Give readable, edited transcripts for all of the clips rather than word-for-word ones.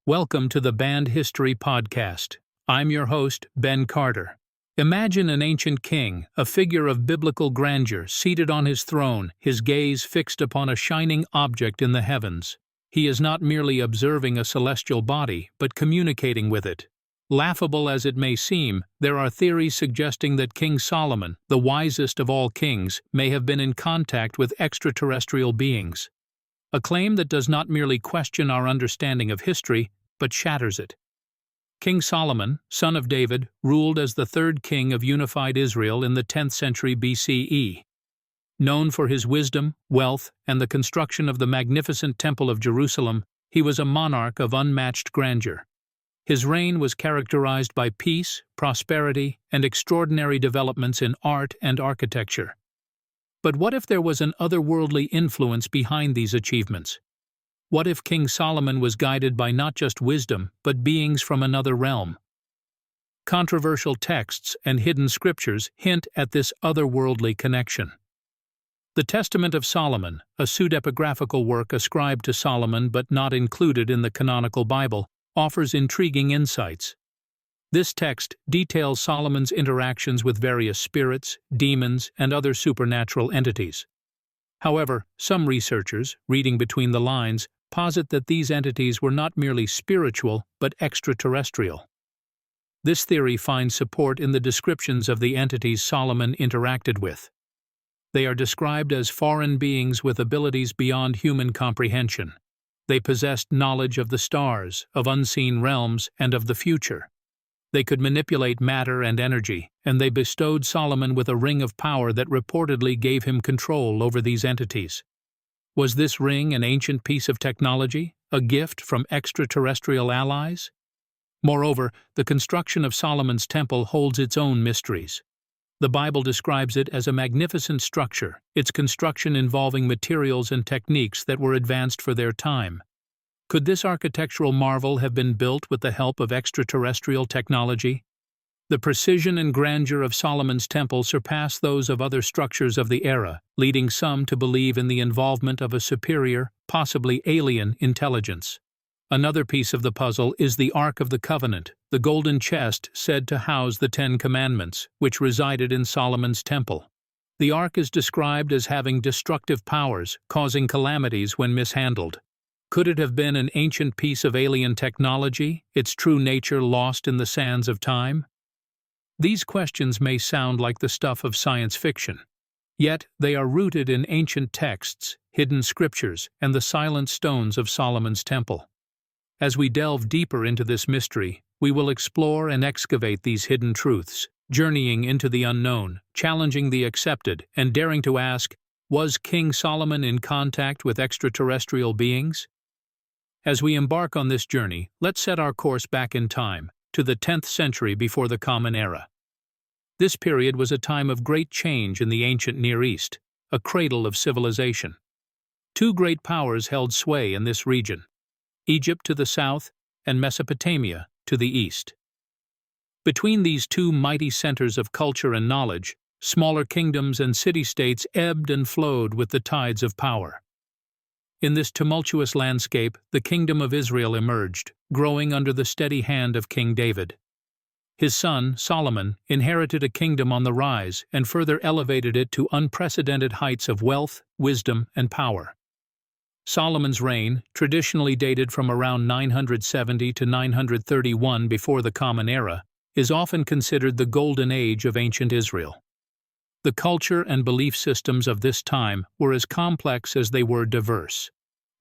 Welcome to the Band History Podcast. I'm your host, Ben Carter. Imagine an ancient king, a figure of biblical grandeur, seated on his throne, his gaze fixed upon a shining object in the heavens. He is not merely observing a celestial body, but communicating with it. Laughable as it may seem, there are theories suggesting that King Solomon, the wisest of all kings, may have been in contact with extraterrestrial beings. A claim that does not merely question our understanding of history, but shatters it. King Solomon, son of David, ruled as the third king of unified Israel in the 10th century BCE. Known for his wisdom, wealth, and the construction of the magnificent Temple of Jerusalem, he was a monarch of unmatched grandeur. His reign was characterized by peace, prosperity, and extraordinary developments in art and architecture. But what if there was an otherworldly influence behind these achievements? What if King Solomon was guided by not just wisdom, but beings from another realm? Controversial texts and hidden scriptures hint at this otherworldly connection. The Testament of Solomon, a pseudepigraphical work ascribed to Solomon but not included in the canonical Bible, offers intriguing insights. This text details Solomon's interactions with various spirits, demons, and other supernatural entities. However, some researchers, reading between the lines, posit that these entities were not merely spiritual but extraterrestrial. This theory finds support in the descriptions of the entities Solomon interacted with. They are described as foreign beings with abilities beyond human comprehension. They possessed knowledge of the stars, of unseen realms, and of the future. They could manipulate matter and energy, and they bestowed Solomon with a ring of power that reportedly gave him control over these entities. Was this ring an ancient piece of technology, a gift from extraterrestrial allies? Moreover, the construction of Solomon's temple holds its own mysteries. The Bible describes it as a magnificent structure, its construction involving materials and techniques that were advanced for their time. Could this architectural marvel have been built with the help of extraterrestrial technology? The precision and grandeur of Solomon's temple surpass those of other structures of the era, leading some to believe in the involvement of a superior, possibly alien, intelligence. Another piece of the puzzle is the Ark of the Covenant, the golden chest said to house the Ten Commandments, which resided in Solomon's temple. The Ark is described as having destructive powers, causing calamities when mishandled. Could it have been an ancient piece of alien technology, its true nature lost in the sands of time? These questions may sound like the stuff of science fiction. Yet they are rooted in ancient texts, hidden scriptures, and the silent stones of Solomon's temple. As we delve deeper into this mystery, we will explore and excavate these hidden truths, journeying into the unknown, challenging the accepted, and daring to ask, was King Solomon in contact with extraterrestrial beings? As we embark on this journey, let's set our course back in time, to the 10th century before the Common Era. This period was a time of great change in the ancient Near East, a cradle of civilization. Two great powers held sway in this region: Egypt to the south and Mesopotamia to the east. Between these two mighty centers of culture and knowledge, smaller kingdoms and city-states ebbed and flowed with the tides of power. In this tumultuous landscape, the kingdom of Israel emerged, growing under the steady hand of King David. His son, Solomon, inherited a kingdom on the rise and further elevated it to unprecedented heights of wealth, wisdom, and power. Solomon's reign, traditionally dated from around 970 to 931 before the Common Era, is often considered the golden age of ancient Israel. The culture and belief systems of this time were as complex as they were diverse.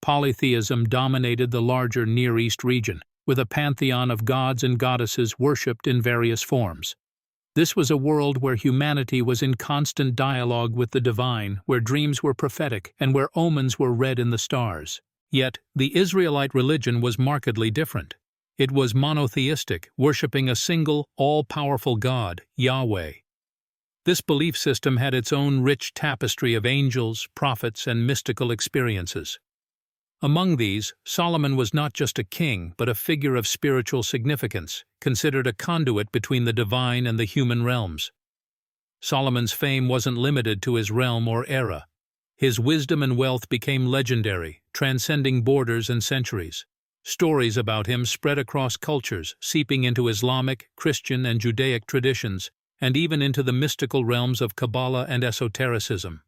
Polytheism dominated the larger Near East region, with a pantheon of gods and goddesses worshipped in various forms. This was a world where humanity was in constant dialogue with the divine, where dreams were prophetic, and where omens were read in the stars. Yet, the Israelite religion was markedly different. It was monotheistic, worshipping a single, all-powerful God, Yahweh. This belief system had its own rich tapestry of angels, prophets, and mystical experiences. Among these, Solomon was not just a king, but a figure of spiritual significance, considered a conduit between the divine and the human realms. Solomon's fame wasn't limited to his realm or era. His wisdom and wealth became legendary, transcending borders and centuries. Stories about him spread across cultures, seeping into Islamic, Christian, and Judaic traditions, and even into the mystical realms of Kabbalah and esotericism.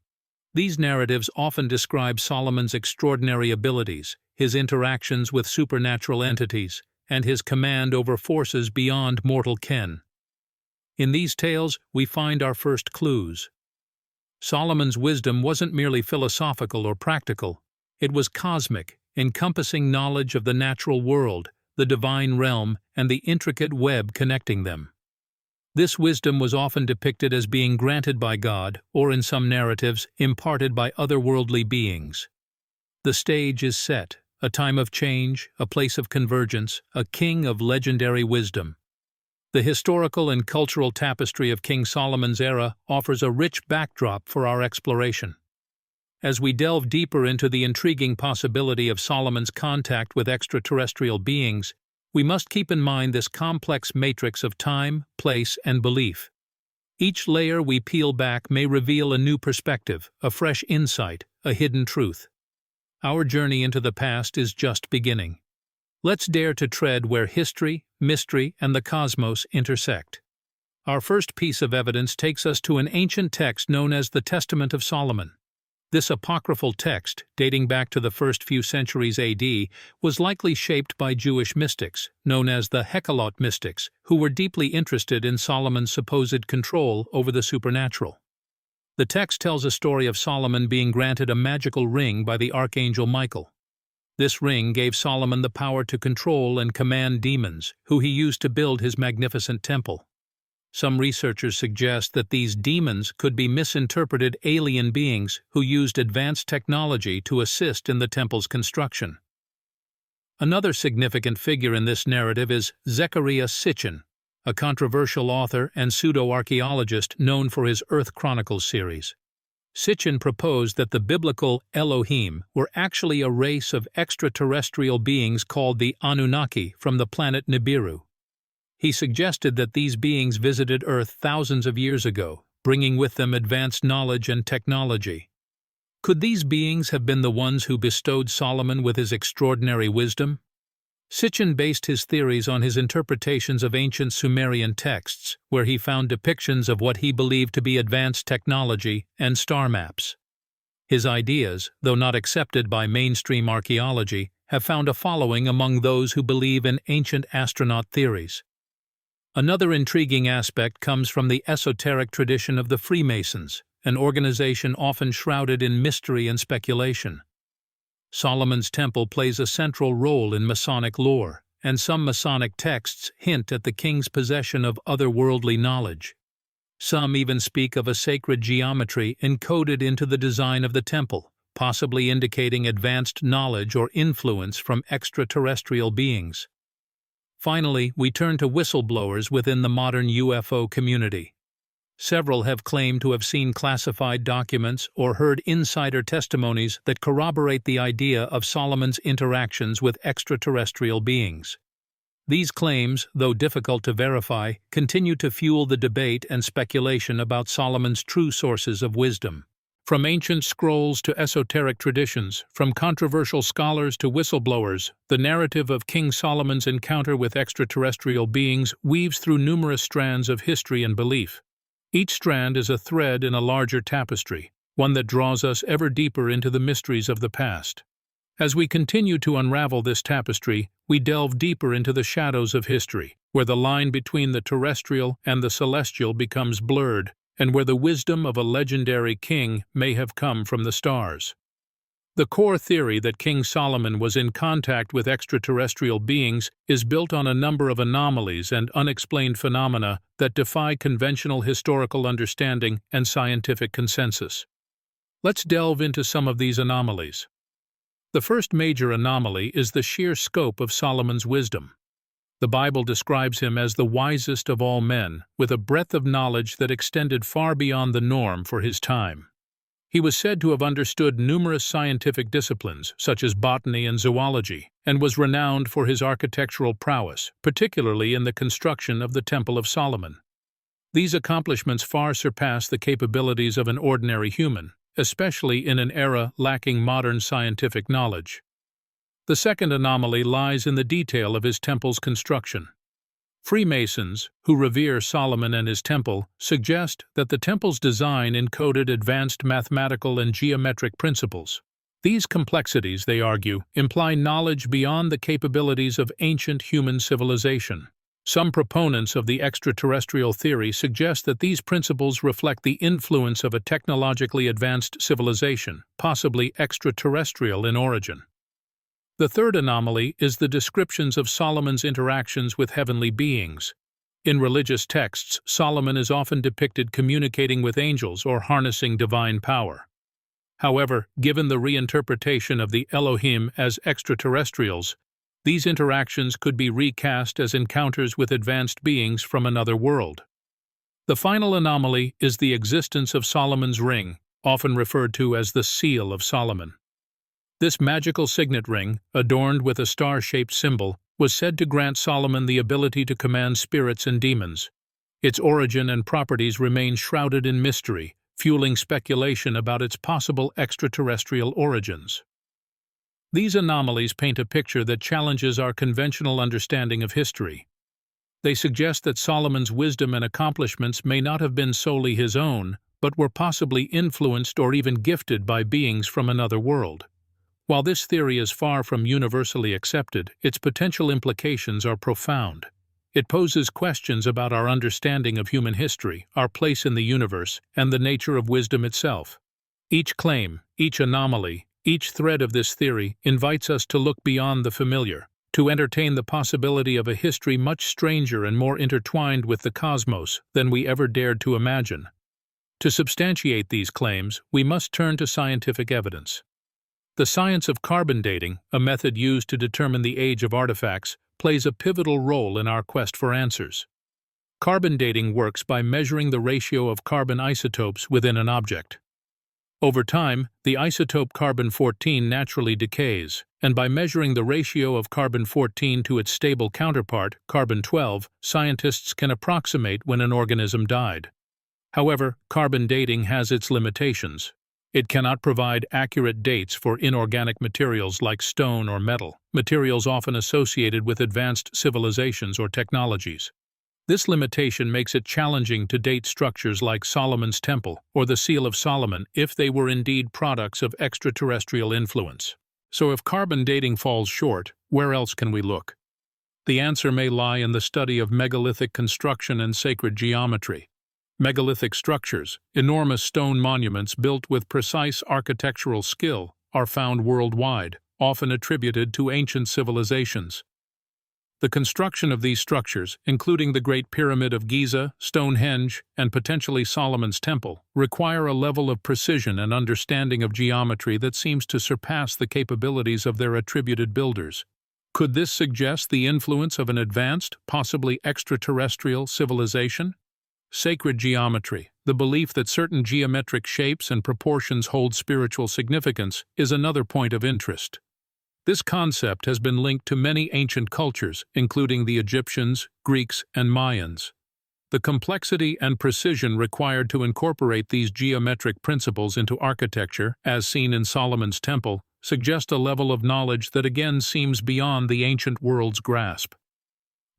These narratives often describe Solomon's extraordinary abilities, his interactions with supernatural entities, and his command over forces beyond mortal ken. In these tales, we find our first clues. Solomon's wisdom wasn't merely philosophical or practical, it was cosmic, encompassing knowledge of the natural world, the divine realm, and the intricate web connecting them. This wisdom was often depicted as being granted by God, or in some narratives, imparted by otherworldly beings. The stage is set, a time of change, a place of convergence, a king of legendary wisdom. The historical and cultural tapestry of King Solomon's era offers a rich backdrop for our exploration. As we delve deeper into the intriguing possibility of Solomon's contact with extraterrestrial beings, we must keep in mind this complex matrix of time, place, and belief. Each layer we peel back may reveal a new perspective, a fresh insight, a hidden truth. Our journey into the past is just beginning. Let's dare to tread where history, mystery, and the cosmos intersect. Our first piece of evidence takes us to an ancient text known as the Testament of Solomon. This apocryphal text, dating back to the first few centuries AD, was likely shaped by Jewish mystics, known as the Hekkalot mystics, who were deeply interested in Solomon's supposed control over the supernatural. The text tells a story of Solomon being granted a magical ring by the archangel Michael. This ring gave Solomon the power to control and command demons, who he used to build his magnificent temple. Some researchers suggest that these demons could be misinterpreted alien beings who used advanced technology to assist in the temple's construction. Another significant figure in this narrative is Zecharia Sitchin, a controversial author and pseudo-archaeologist known for his Earth Chronicles series. Sitchin proposed that the biblical Elohim were actually a race of extraterrestrial beings called the Anunnaki from the planet Nibiru. He suggested that these beings visited Earth thousands of years ago, bringing with them advanced knowledge and technology. Could these beings have been the ones who bestowed Solomon with his extraordinary wisdom? Sitchin based his theories on his interpretations of ancient Sumerian texts, where he found depictions of what he believed to be advanced technology and star maps. His ideas, though not accepted by mainstream archaeology, have found a following among those who believe in ancient astronaut theories. Another intriguing aspect comes from the esoteric tradition of the Freemasons, an organization often shrouded in mystery and speculation. Solomon's temple plays a central role in Masonic lore, and some Masonic texts hint at the king's possession of otherworldly knowledge. Some even speak of a sacred geometry encoded into the design of the temple, possibly indicating advanced knowledge or influence from extraterrestrial beings. Finally, we turn to whistleblowers within the modern UFO community. Several have claimed to have seen classified documents or heard insider testimonies that corroborate the idea of Solomon's interactions with extraterrestrial beings. These claims, though difficult to verify, continue to fuel the debate and speculation about Solomon's true sources of wisdom. From ancient scrolls to esoteric traditions, from controversial scholars to whistleblowers, the narrative of King Solomon's encounter with extraterrestrial beings weaves through numerous strands of history and belief. Each strand is a thread in a larger tapestry, one that draws us ever deeper into the mysteries of the past. As we continue to unravel this tapestry, we delve deeper into the shadows of history, where the line between the terrestrial and the celestial becomes blurred, and where the wisdom of a legendary king may have come from the stars. The core theory that King Solomon was in contact with extraterrestrial beings is built on a number of anomalies and unexplained phenomena that defy conventional historical understanding and scientific consensus. Let's delve into some of these anomalies. The first major anomaly is the sheer scope of Solomon's wisdom. The Bible describes him as the wisest of all men, with a breadth of knowledge that extended far beyond the norm for his time. He was said to have understood numerous scientific disciplines, such as botany and zoology, and was renowned for his architectural prowess, particularly in the construction of the Temple of Solomon. These accomplishments far surpass the capabilities of an ordinary human, especially in an era lacking modern scientific knowledge. The second anomaly lies in the detail of his temple's construction. Freemasons, who revere Solomon and his temple, suggest that the temple's design encoded advanced mathematical and geometric principles. These complexities, they argue, imply knowledge beyond the capabilities of ancient human civilization. Some proponents of the extraterrestrial theory suggest that these principles reflect the influence of a technologically advanced civilization, possibly extraterrestrial in origin. The third anomaly is the descriptions of Solomon's interactions with heavenly beings. In religious texts, Solomon is often depicted communicating with angels or harnessing divine power. However, given the reinterpretation of the Elohim as extraterrestrials, these interactions could be recast as encounters with advanced beings from another world. The final anomaly is the existence of Solomon's ring, often referred to as the Seal of Solomon. This magical signet ring, adorned with a star-shaped symbol, was said to grant Solomon the ability to command spirits and demons. Its origin and properties remain shrouded in mystery, fueling speculation about its possible extraterrestrial origins. These anomalies paint a picture that challenges our conventional understanding of history. They suggest that Solomon's wisdom and accomplishments may not have been solely his own, but were possibly influenced or even gifted by beings from another world. While this theory is far from universally accepted, its potential implications are profound. It poses questions about our understanding of human history, our place in the universe, and the nature of wisdom itself. Each claim, each anomaly, each thread of this theory invites us to look beyond the familiar, to entertain the possibility of a history much stranger and more intertwined with the cosmos than we ever dared to imagine. To substantiate these claims, we must turn to scientific evidence. The science of carbon dating, a method used to determine the age of artifacts, plays a pivotal role in our quest for answers. Carbon dating works by measuring the ratio of carbon isotopes within an object. Over time, the isotope carbon-14 naturally decays, and by measuring the ratio of carbon-14 to its stable counterpart, carbon-12, scientists can approximate when an organism died. However, carbon dating has its limitations. It cannot provide accurate dates for inorganic materials like stone or metal, materials often associated with advanced civilizations or technologies. This limitation makes it challenging to date structures like Solomon's Temple or the Seal of Solomon if they were indeed products of extraterrestrial influence. So if carbon dating falls short, where else can we look? The answer may lie in the study of megalithic construction and sacred geometry. Megalithic structures, enormous stone monuments built with precise architectural skill, are found worldwide, often attributed to ancient civilizations. The construction of these structures, including the Great Pyramid of Giza, Stonehenge, and potentially Solomon's Temple, require a level of precision and understanding of geometry that seems to surpass the capabilities of their attributed builders. Could this suggest the influence of an advanced, possibly extraterrestrial civilization? Sacred geometry, the belief that certain geometric shapes and proportions hold spiritual significance, is another point of interest. This concept has been linked to many ancient cultures, including the Egyptians, Greeks, and Mayans. The complexity and precision required to incorporate these geometric principles into architecture, as seen in Solomon's Temple, suggest a level of knowledge that again seems beyond the ancient world's grasp.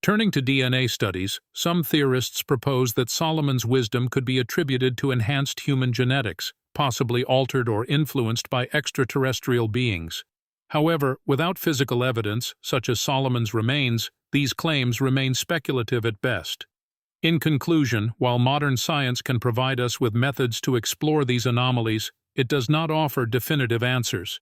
Turning to DNA studies, some theorists propose that Solomon's wisdom could be attributed to enhanced human genetics, possibly altered or influenced by extraterrestrial beings. However, without physical evidence, such as Solomon's remains, these claims remain speculative at best. In conclusion, while modern science can provide us with methods to explore these anomalies, it does not offer definitive answers.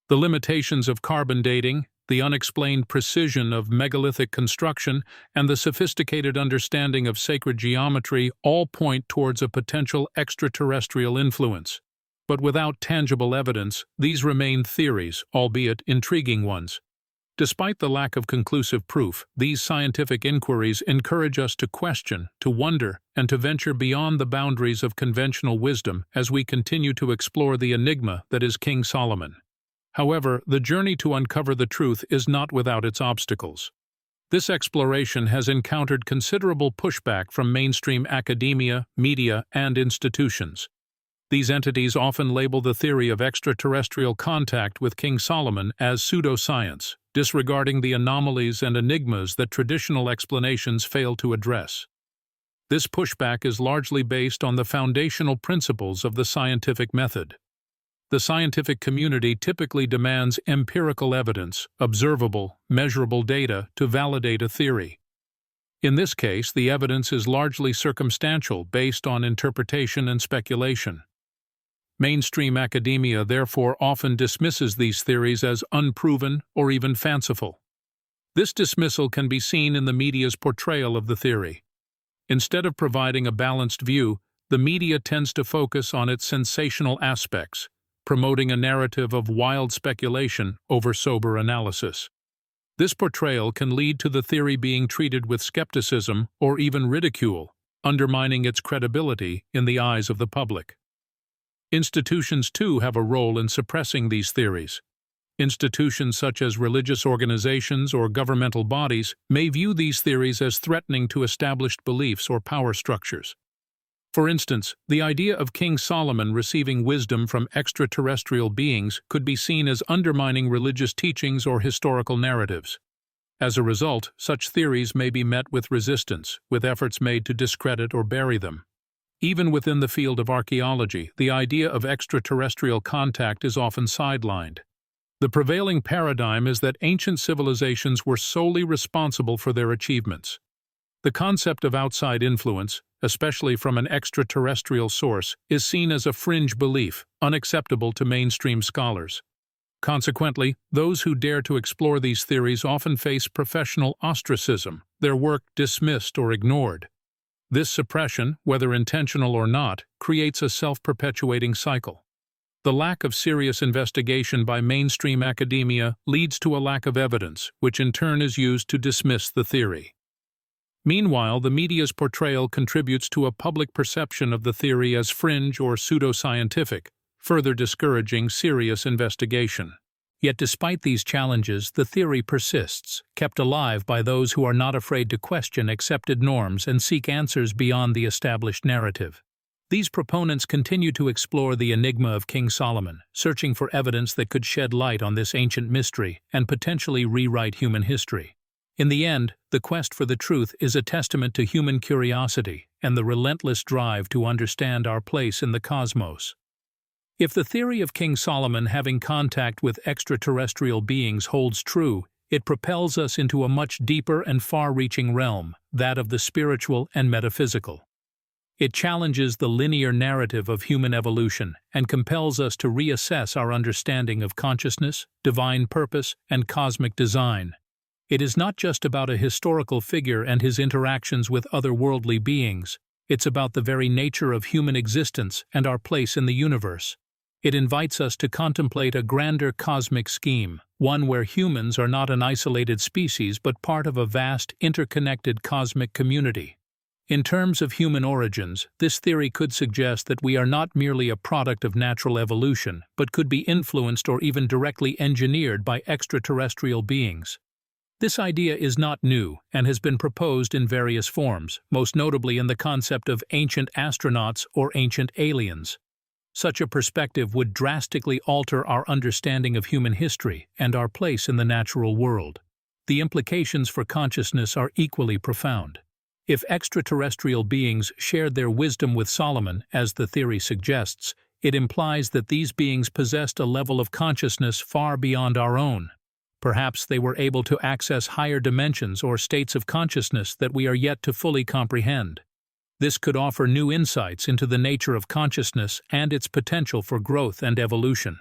The limitations of carbon dating, the unexplained precision of megalithic construction, and the sophisticated understanding of sacred geometry all point towards a potential extraterrestrial influence. But without tangible evidence, these remain theories, albeit intriguing ones. Despite the lack of conclusive proof, these scientific inquiries encourage us to question, to wonder, and to venture beyond the boundaries of conventional wisdom as we continue to explore the enigma that is King Solomon. However, the journey to uncover the truth is not without its obstacles. This exploration has encountered considerable pushback from mainstream academia, media, and institutions. These entities often label the theory of extraterrestrial contact with King Solomon as pseudoscience, disregarding the anomalies and enigmas that traditional explanations fail to address. This pushback is largely based on the foundational principles of the scientific method. The scientific community typically demands empirical evidence, observable, measurable data to validate a theory. In this case, the evidence is largely circumstantial, based on interpretation and speculation. Mainstream academia therefore often dismisses these theories as unproven or even fanciful. This dismissal can be seen in the media's portrayal of the theory. Instead of providing a balanced view, the media tends to focus on its sensational aspects, promoting a narrative of wild speculation over sober analysis. This portrayal can lead to the theory being treated with skepticism or even ridicule, undermining its credibility in the eyes of the public. Institutions, too, have a role in suppressing these theories. Institutions such as religious organizations or governmental bodies may view these theories as threatening to established beliefs or power structures. For instance, the idea of King Solomon receiving wisdom from extraterrestrial beings could be seen as undermining religious teachings or historical narratives. As a result, such theories may be met with resistance, with efforts made to discredit or bury them. Even within the field of archaeology, the idea of extraterrestrial contact is often sidelined. The prevailing paradigm is that ancient civilizations were solely responsible for their achievements. The concept of outside influence, especially from an extraterrestrial source, is seen as a fringe belief, unacceptable to mainstream scholars. Consequently, those who dare to explore these theories often face professional ostracism, their work dismissed or ignored. This suppression, whether intentional or not, creates a self-perpetuating cycle. The lack of serious investigation by mainstream academia leads to a lack of evidence, which in turn is used to dismiss the theory. Meanwhile, the media's portrayal contributes to a public perception of the theory as fringe or pseudoscientific, further discouraging serious investigation. Yet despite these challenges, the theory persists, kept alive by those who are not afraid to question accepted norms and seek answers beyond the established narrative. These proponents continue to explore the enigma of King Solomon, searching for evidence that could shed light on this ancient mystery and potentially rewrite human history. In the end, the quest for the truth is a testament to human curiosity and the relentless drive to understand our place in the cosmos. If the theory of King Solomon having contact with extraterrestrial beings holds true, it propels us into a much deeper and far-reaching realm, that of the spiritual and metaphysical. It challenges the linear narrative of human evolution and compels us to reassess our understanding of consciousness, divine purpose, and cosmic design. It is not just about a historical figure and his interactions with otherworldly beings. It's about the very nature of human existence and our place in the universe. It invites us to contemplate a grander cosmic scheme, one where humans are not an isolated species but part of a vast, interconnected cosmic community. In terms of human origins, this theory could suggest that we are not merely a product of natural evolution, but could be influenced or even directly engineered by extraterrestrial beings. This idea is not new and has been proposed in various forms, most notably in the concept of ancient astronauts or ancient aliens. Such a perspective would drastically alter our understanding of human history and our place in the natural world. The implications for consciousness are equally profound. If extraterrestrial beings shared their wisdom with Solomon, as the theory suggests, it implies that these beings possessed a level of consciousness far beyond our own. Perhaps they were able to access higher dimensions or states of consciousness that we are yet to fully comprehend. This could offer new insights into the nature of consciousness and its potential for growth and evolution.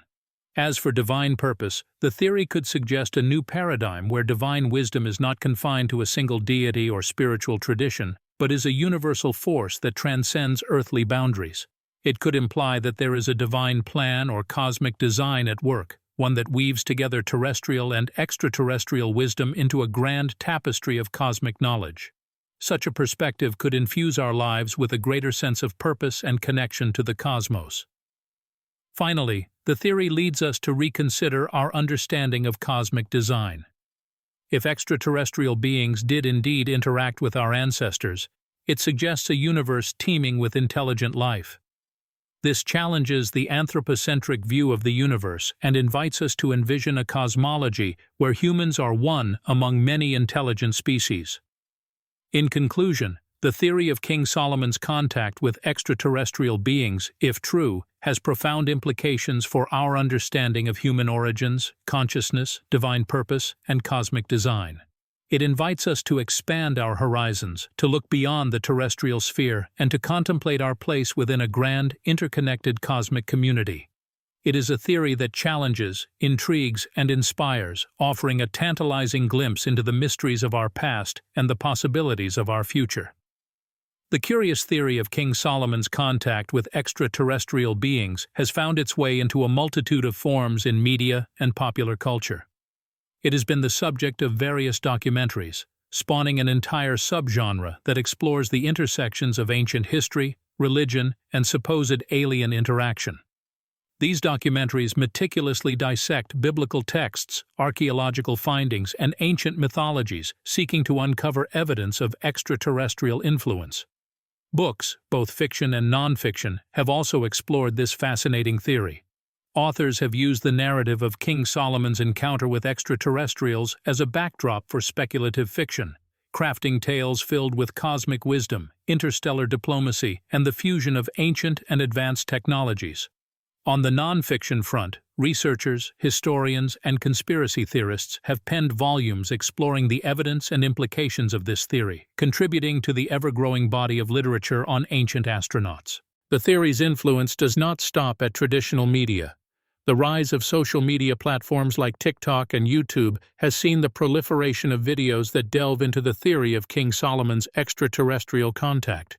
As for divine purpose, the theory could suggest a new paradigm where divine wisdom is not confined to a single deity or spiritual tradition, but is a universal force that transcends earthly boundaries. It could imply that there is a divine plan or cosmic design at work, one that weaves together terrestrial and extraterrestrial wisdom into a grand tapestry of cosmic knowledge. Such a perspective could infuse our lives with a greater sense of purpose and connection to the cosmos. Finally, the theory leads us to reconsider our understanding of cosmic design. If extraterrestrial beings did indeed interact with our ancestors, it suggests a universe teeming with intelligent life. This challenges the anthropocentric view of the universe and invites us to envision a cosmology where humans are one among many intelligent species. In conclusion, the theory of King Solomon's contact with extraterrestrial beings, if true, has profound implications for our understanding of human origins, consciousness, divine purpose, and cosmic design. It invites us to expand our horizons, to look beyond the terrestrial sphere, and to contemplate our place within a grand, interconnected cosmic community. It is a theory that challenges, intrigues, and inspires, offering a tantalizing glimpse into the mysteries of our past and the possibilities of our future. The curious theory of King Solomon's contact with extraterrestrial beings has found its way into a multitude of forms in media and popular culture. It has been the subject of various documentaries, spawning an entire subgenre that explores the intersections of ancient history, religion, and supposed alien interaction. These documentaries meticulously dissect biblical texts, archaeological findings, and ancient mythologies, seeking to uncover evidence of extraterrestrial influence. Books, both fiction and non-fiction, have also explored this fascinating theory. Authors have used the narrative of King Solomon's encounter with extraterrestrials as a backdrop for speculative fiction, crafting tales filled with cosmic wisdom, interstellar diplomacy, and the fusion of ancient and advanced technologies. On the non-fiction front, researchers, historians, and conspiracy theorists have penned volumes exploring the evidence and implications of this theory, contributing to the ever-growing body of literature on ancient astronauts. The theory's influence does not stop at traditional media. The rise of social media platforms like TikTok and YouTube has seen the proliferation of videos that delve into the theory of King Solomon's extraterrestrial contact.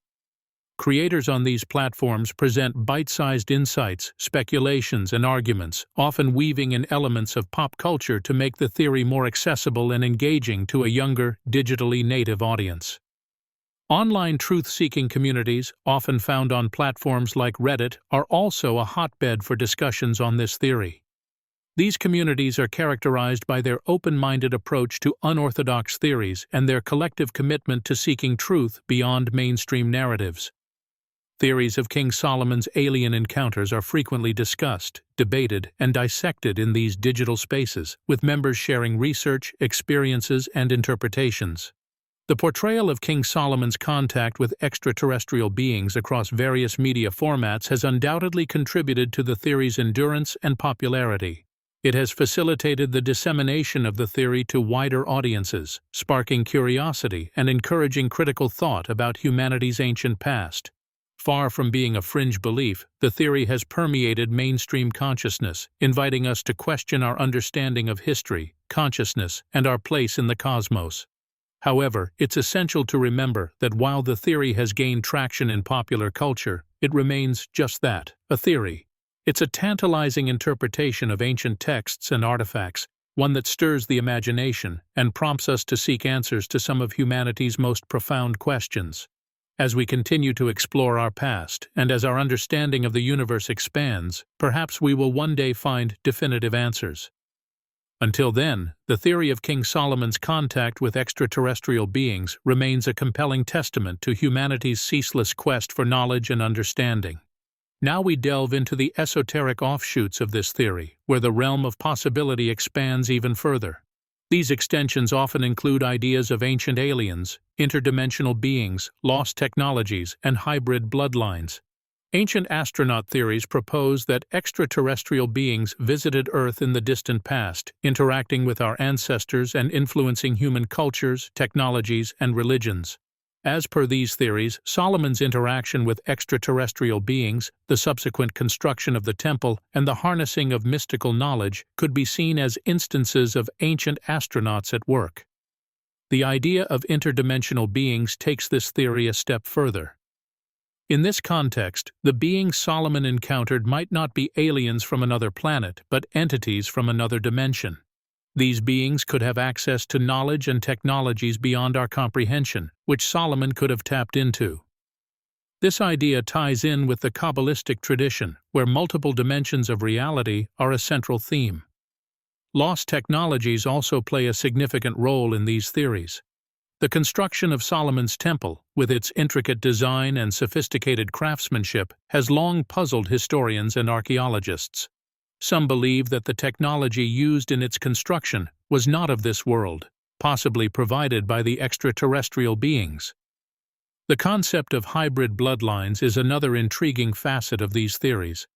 Creators on these platforms present bite-sized insights, speculations, and arguments, often weaving in elements of pop culture to make the theory more accessible and engaging to a younger, digitally native audience. Online truth-seeking communities, often found on platforms like Reddit, are also a hotbed for discussions on this theory. These communities are characterized by their open-minded approach to unorthodox theories and their collective commitment to seeking truth beyond mainstream narratives. Theories of King Solomon's alien encounters are frequently discussed, debated, and dissected in these digital spaces, with members sharing research, experiences, and interpretations. The portrayal of King Solomon's contact with extraterrestrial beings across various media formats has undoubtedly contributed to the theory's endurance and popularity. It has facilitated the dissemination of the theory to wider audiences, sparking curiosity and encouraging critical thought about humanity's ancient past. Far from being a fringe belief, the theory has permeated mainstream consciousness, inviting us to question our understanding of history, consciousness, and our place in the cosmos. However, it's essential to remember that while the theory has gained traction in popular culture, it remains just that, a theory. It's a tantalizing interpretation of ancient texts and artifacts, one that stirs the imagination and prompts us to seek answers to some of humanity's most profound questions. As we continue to explore our past, and as our understanding of the universe expands, perhaps we will one day find definitive answers. Until then, the theory of King Solomon's contact with extraterrestrial beings remains a compelling testament to humanity's ceaseless quest for knowledge and understanding. Now we delve into the esoteric offshoots of this theory, where the realm of possibility expands even further. These extensions often include ideas of ancient aliens, interdimensional beings, lost technologies, and hybrid bloodlines. Ancient astronaut theories propose that extraterrestrial beings visited Earth in the distant past, interacting with our ancestors and influencing human cultures, technologies, and religions. As per these theories, Solomon's interaction with extraterrestrial beings, the subsequent construction of the temple, and the harnessing of mystical knowledge could be seen as instances of ancient astronauts at work. The idea of interdimensional beings takes this theory a step further. In this context, the beings Solomon encountered might not be aliens from another planet, but entities from another dimension. These beings could have access to knowledge and technologies beyond our comprehension, which Solomon could have tapped into. This idea ties in with the Kabbalistic tradition, where multiple dimensions of reality are a central theme. Lost technologies also play a significant role in these theories. The construction of Solomon's Temple, with its intricate design and sophisticated craftsmanship, has long puzzled historians and archaeologists. Some believe that the technology used in its construction was not of this world, possibly provided by the extraterrestrial beings. The concept of hybrid bloodlines is another intriguing facet of these theories.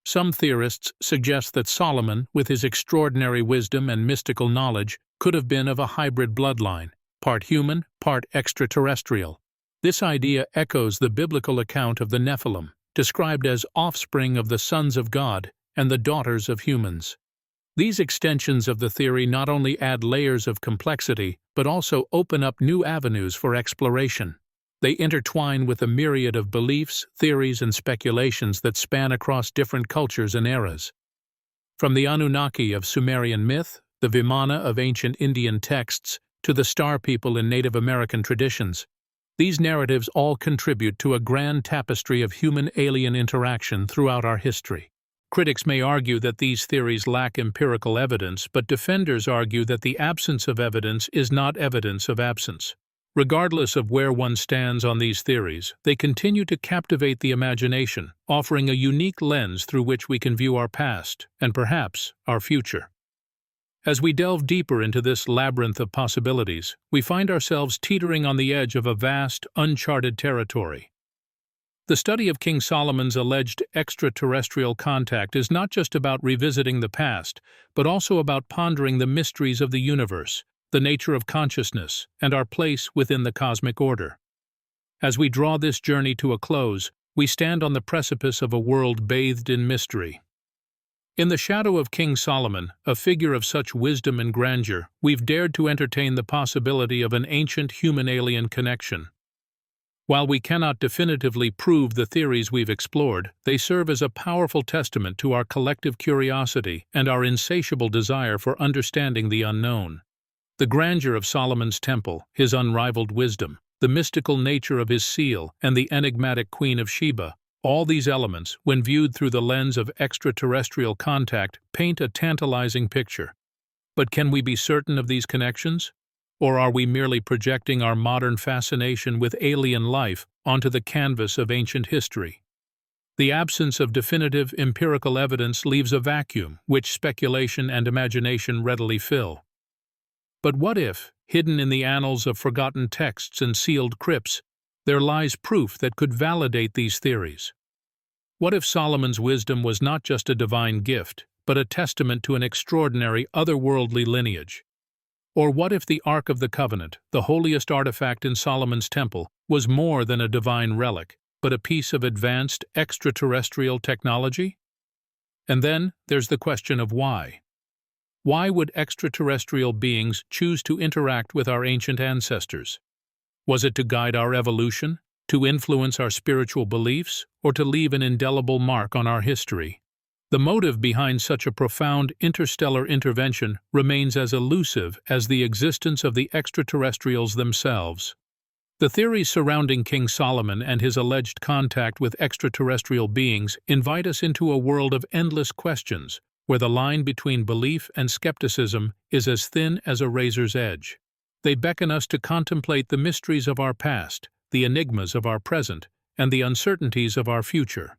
Some theorists suggest that Solomon, with his extraordinary wisdom and mystical knowledge, could have been of a hybrid bloodline, part human, part extraterrestrial. This idea echoes the biblical account of the Nephilim, described as offspring of the sons of God and the daughters of humans. These extensions of the theory not only add layers of complexity, but also open up new avenues for exploration. They intertwine with a myriad of beliefs, theories, and speculations that span across different cultures and eras. From the Anunnaki of Sumerian myth, the Vimana of ancient Indian texts, to the Star People in Native American traditions, these narratives all contribute to a grand tapestry of human-alien interaction throughout our history. Critics may argue that these theories lack empirical evidence, but defenders argue that the absence of evidence is not evidence of absence. Regardless of where one stands on these theories, they continue to captivate the imagination, offering a unique lens through which we can view our past, and perhaps our future. As we delve deeper into this labyrinth of possibilities, we find ourselves teetering on the edge of a vast, uncharted territory. The study of King Solomon's alleged extraterrestrial contact is not just about revisiting the past, but also about pondering the mysteries of the universe, the nature of consciousness, and our place within the cosmic order. As we draw this journey to a close, we stand on the precipice of a world bathed in mystery. In the shadow of King Solomon, a figure of such wisdom and grandeur, we've dared to entertain the possibility of an ancient human-alien connection. While we cannot definitively prove the theories we've explored, they serve as a powerful testament to our collective curiosity and our insatiable desire for understanding the unknown. The grandeur of Solomon's Temple, his unrivaled wisdom, the mystical nature of his seal, and the enigmatic Queen of Sheba, all these elements, when viewed through the lens of extraterrestrial contact, paint a tantalizing picture. But can we be certain of these connections? Or are we merely projecting our modern fascination with alien life onto the canvas of ancient history? The absence of definitive empirical evidence leaves a vacuum which speculation and imagination readily fill. But what if, hidden in the annals of forgotten texts and sealed crypts, there lies proof that could validate these theories? What if Solomon's wisdom was not just a divine gift, but a testament to an extraordinary otherworldly lineage? Or what if the Ark of the Covenant, the holiest artifact in Solomon's temple, was more than a divine relic, but a piece of advanced extraterrestrial technology? And then there's the question of why. Why would extraterrestrial beings choose to interact with our ancient ancestors? Was it to guide our evolution, to influence our spiritual beliefs, or to leave an indelible mark on our history? The motive behind such a profound interstellar intervention remains as elusive as the existence of the extraterrestrials themselves. The theories surrounding King Solomon and his alleged contact with extraterrestrial beings invite us into a world of endless questions, where the line between belief and skepticism is as thin as a razor's edge. They beckon us to contemplate the mysteries of our past, the enigmas of our present, and the uncertainties of our future.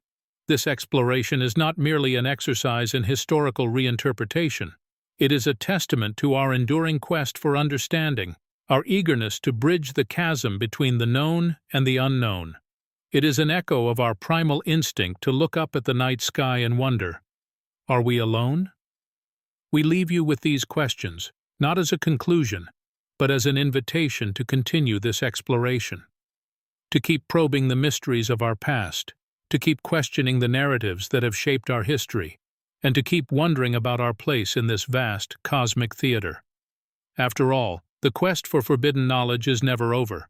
This exploration is not merely an exercise in historical reinterpretation. It is a testament to our enduring quest for understanding, our eagerness to bridge the chasm between the known and the unknown. It is an echo of our primal instinct to look up at the night sky and wonder, are we alone? We leave you with these questions, not as a conclusion, but as an invitation to continue this exploration. To keep probing the mysteries of our past, to keep questioning the narratives that have shaped our history, and to keep wondering about our place in this vast cosmic theater. After all, the quest for forbidden knowledge is never over.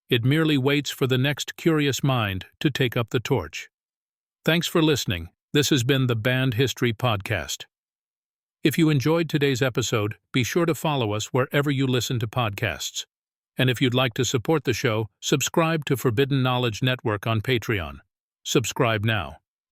It merely waits for the next curious mind to take up the torch. Thanks for listening. This has been the Banned History Podcast. If you enjoyed today's episode, be sure to follow us wherever you listen to podcasts. And if you'd like to support the show, subscribe to Forbidden Knowledge Network on Patreon. Subscribe now.